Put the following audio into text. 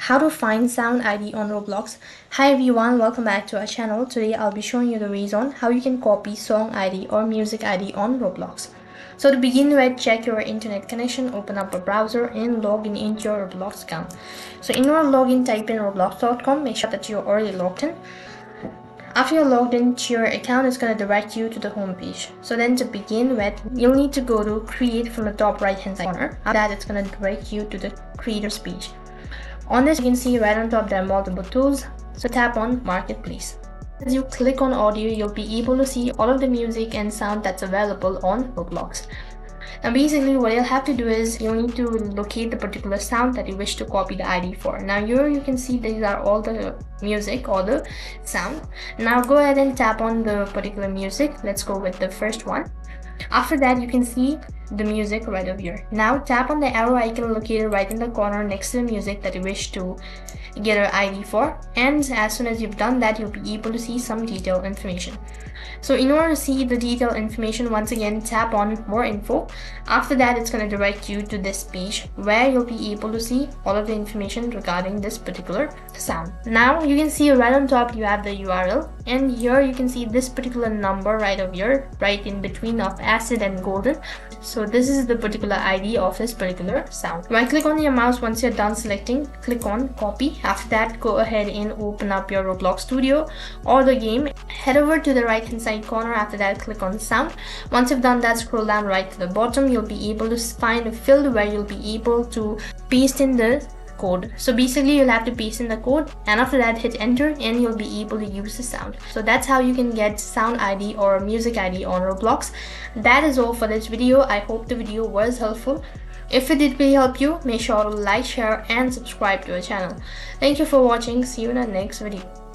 How to find sound ID on Roblox. Hi everyone, welcome back to our channel. Today I'll be showing you the ways on how you can copy song ID or music ID on Roblox. So to begin with, check your internet connection, open up a browser and log in into your Roblox account. So in your login, type in roblox.com, make sure that you're already logged in. After you're logged into your account, it's going to direct you to the home page. So then to begin with, you'll need to go to create from the top right hand corner. After that, it's going to direct you to the creators page. On this, you can see right on top there are multiple tools, so tap on Marketplace. As you click on audio, you'll be able to see all of the music and sound that's available on Roblox. Now basically what you'll have to do is you'll need to locate the particular sound that you wish to copy the ID for. Now here you can see these are all the music or the sound. Now go ahead and tap on the particular music. Let's go with the first one. After that, you can see the music right over here. Now tap on the arrow icon located right in the corner next to the music that you wish to get an ID for, and as soon as you've done that, you'll be able to see some detailed information. So in order to see the detailed information, once again tap on more info. After that, it's going to direct you to this page where you'll be able to see all of the information regarding this particular sound. Now you can see right on top you have the URL, and here you can see this particular number right over here, right in between of acid and golden. So this is the particular ID of this particular sound. Right click on your mouse. Once you're done selecting, click on copy. After that, go ahead and open up your Roblox Studio or the game. Head over to the right hand side corner. After that, click on sound. Once you've done that, scroll down right to the bottom. You'll be able to find a field where you'll be able to paste in the code. So basically you'll have to paste in the code, and after that hit enter and you'll be able to use the sound. So that's how you can get sound ID or music ID on Roblox. That is all for this video. I hope the video was helpful. If it did really help you, make sure to like, share and subscribe to our channel. Thank you for watching. See you in the next video.